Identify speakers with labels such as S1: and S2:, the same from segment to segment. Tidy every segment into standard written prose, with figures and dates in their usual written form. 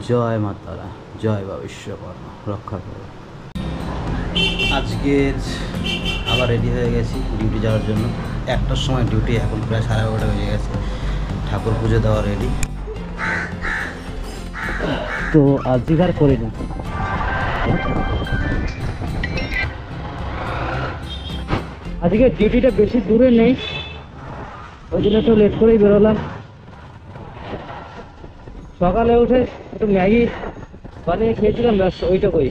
S1: জয় মা তারা, জয় বা বিশ্বকর্মা, রক্ষা করো। আজকের আবার রেডি হয়ে গেছি ডিউটি যাওয়ার জন্য। 1টার সময় ডিউটি, এখন প্রায় 11:30 বেজে গেছে। ঠাকুর পুজো দেওয়া রেডি। তো আজকে আর করিনি। আজকে ডিউটিটা বেশি দূরে নেই, ওই জন্য একটু লেট করেই বেরোলাম। সকালে উঠে একটু ম্যাগি বানিয়ে খেয়েছিলাম, ব্যাস ওইটুকুই।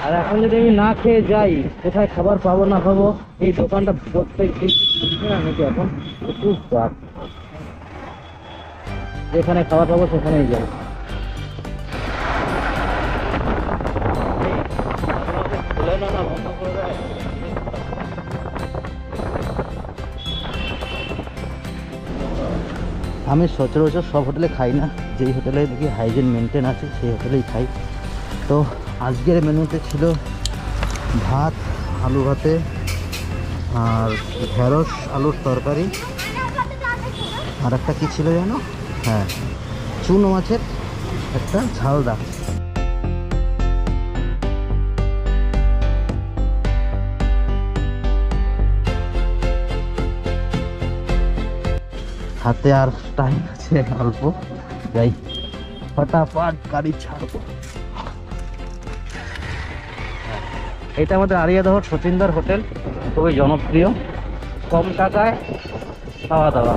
S1: আর এখন যদি আমি না খেয়ে যাই, কোথায় খাবার পাবো না পাবো, এই দোকানটা প্রত্যেক দিন নাকি এখন খুব চাপ। যেখানে খাবার পাবো সেখানেই যাই। আমি সচরাচর সব হোটেলে খাই না, যেই হোটেলে দেখি হাইজিন মেনটেন আছে সেই হোটেলেই খাই। তো আজকের মেনুতে ছিল ভাত, আলু ভাতে, আর ঢেঁড়স আলুর তরকারি, আর একটা কী ছিল জানো, হ্যাঁ, চুনো মাছের একটা ঝালদা। হাতে আর টাইম আছে অল্প, যাই ফটাফট গাড়ি ছাড়বো। এটা আমাদের আরিয়াদহ সচিনদার হোটেল, খুবই জনপ্রিয়, কম টাকায় খাওয়া দাওয়া।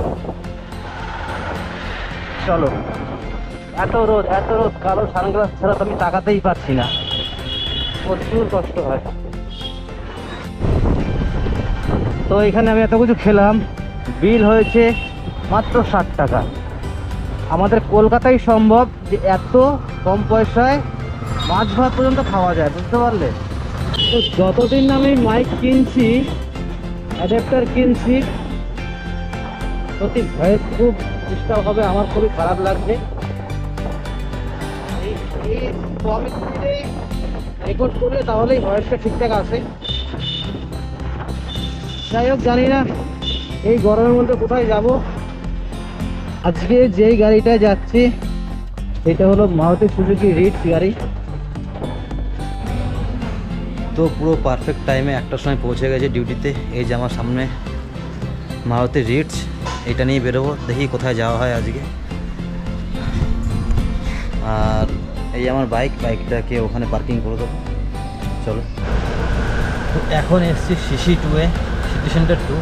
S1: চলো। এত রোদ, কালো সানগ্লাস ছাড়া তো আমি তাকাতেই পারছি না, প্রচুর কষ্ট হয়। তো এখানে আমি এত কিছু খেলাম, বিল হয়েছে মাত্র 60 টাকা। আমাদের কলকাতায় সম্ভব যে এত কম পয়সায় মাছ ভাত পর্যন্ত খাওয়া যায়, বুঝতে পারলে? তো যতদিন আমি মাইক কিনছি, অ্যাডাপ্টার কিনছি, সত্যি ভয়েস খুব ডিস্টার্ব হবে, আমার খুবই খারাপ লাগছে। রেকর্ড করলে তাহলেই ভয়েসটা ঠিকঠাক আসে। যাই হোক, জানি না এই গরমের মধ্যে কোথায় যাব। আজকে যেই গাড়িটায় যাচ্ছি এটা হলো মারুতি সুজুকি রিটস গাড়ি। তো পুরো পারফেক্ট টাইমে 1টার সময় পৌঁছে গেছে ডিউটিতে। এই যে আমার সামনে মারুতি রিটস, এটা নিয়ে বেরোবো, দেখি কোথায় যাওয়া হয় আজকে। আর এই আমার বাইকটাকে ওখানে পার্কিং করে দেবো। চলো। তো এখন এসছি সিসি 2-এ, সিটি সেন্টার 2।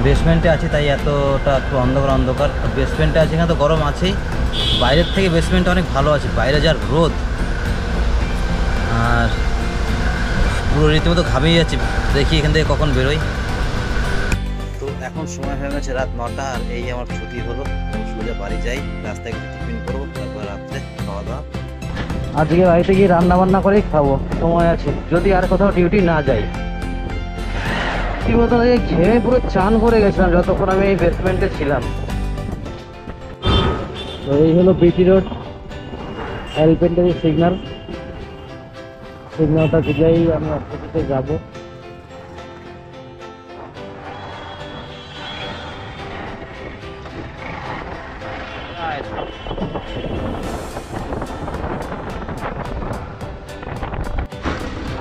S1: বেসমেন্টে আছি তাই এতটা একটু অন্ধকার। বেসমেন্টে আছি এখানে তো গরম আছেই, বাইরের থেকে বেসমেন্টে অনেক ভালো আছে। বাইরে যার রোদ, আর পুরো রীতিমতো ঘামিয়ে যাচ্ছে। দেখি এখান থেকে কখন বেরোই। তো এখন সময় হয়ে গেছে রাত 9টা, আর এই আমার ছুটি হলো। সোজা বাড়ি যাই, রাস্তায় একটু টিফিন করবো, তারপর রাত্রে খাওয়া দাওয়া। আজকে বাড়িতে গিয়ে রান্না বান্না করেই খাবো, সময় আছে, যদি আর কোথাও ডিউটি না যাই। কি মতো ঘেমে পুরো চান করে গেছিলাম যতক্ষণ আমি এই বেসমেন্টে ছিলাম। তো এই হলো বিটি রোড, এলপেন্টারি সিগন্যালটা দিলেই আমি অফিসে যাবো।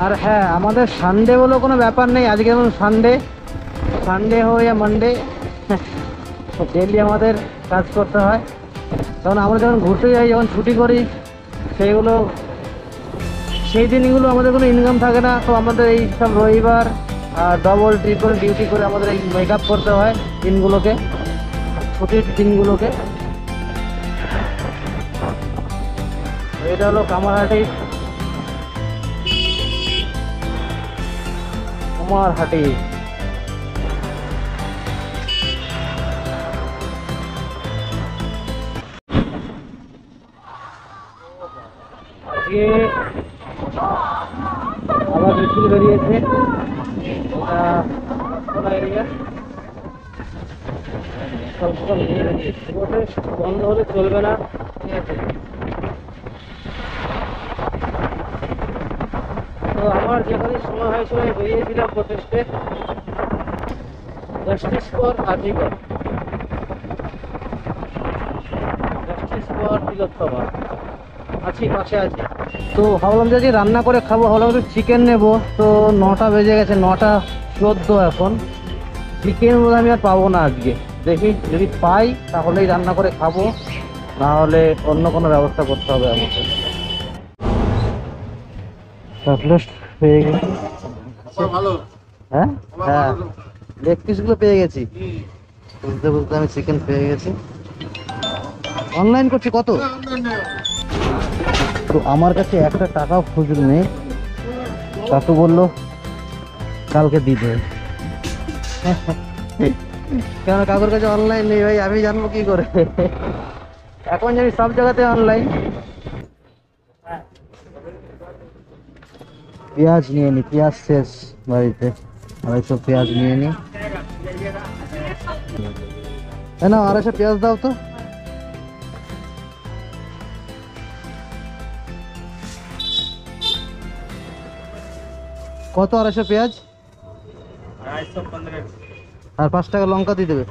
S1: আর হ্যাঁ, আমাদের সানডে বলে কোনো ব্যাপার নেই। আজকে যেমন সানডে হোক ইয়া মানডে, ডেলি আমাদের কাজ করতে হয়। কারণ আমরা যখন ঘুরতে যাই, যখন ছুটি করি, সেই দিনগুলো আমাদের কোনো ইনকাম থাকে না। তো আমাদের এই সব রবিবার ডবল ট্রিপল ডিউটি করে আমাদের এই মেকআপ করতে হয় দিনগুলোকে, ছুটির দিনগুলোকে। এটা হলো কামারহাটি। আজকে আবার মিছিল বেরিয়েছে, এরিয়া বন্ধ হলে চলবে না, ঠিক আছে? তো আমার যেখানে সময় হয়েছিল বেরিয়েছিলাম প্রচেষ্টে, জাস্টিস ফর আজিকর। আর তিলোত্তমা আছি, পাশে আছি। তো ভাবলাম যে আজকে রান্না করে খাবো, ভাবলাম একটু চিকেন নেবো। তো 9টা বেজে গেছে, 9টা 14 এখন। চিকেন বলে আমি আর পাবো না আজকে। দেখি যদি পাই তাহলেই রান্না করে খাবো, না হলে অন্য কোনো ব্যবস্থা করতে হবে আমাকে। পেয়ে গেছি। হ্যাঁ হ্যাঁ, লেগ পিসগুলো পেয়ে গেছি। বুঝতে বুঝতে আমি চিকেন পেয়ে গেছি। অনলাইন করছি কত? তো আমার কাছে একটা টাকাও খুচরো নেই। কাকু বললো কালকে দিবে। কেন কাকুর কাছে অনলাইন নেই ভাই, আমি জানবো কি করে? এখন জানি সব জায়গাতে অনলাইন। পেঁয়াজ নিয়ে নি, পেঁয়াজ শেষ বাড়িতে। সব পেঁয়াজ নিয়ে নি। না 250 পেঁয়াজ দাও তো। কত 250 পেঁয়াজ? আর 5 টাকা লঙ্কা দিয়ে দেবে।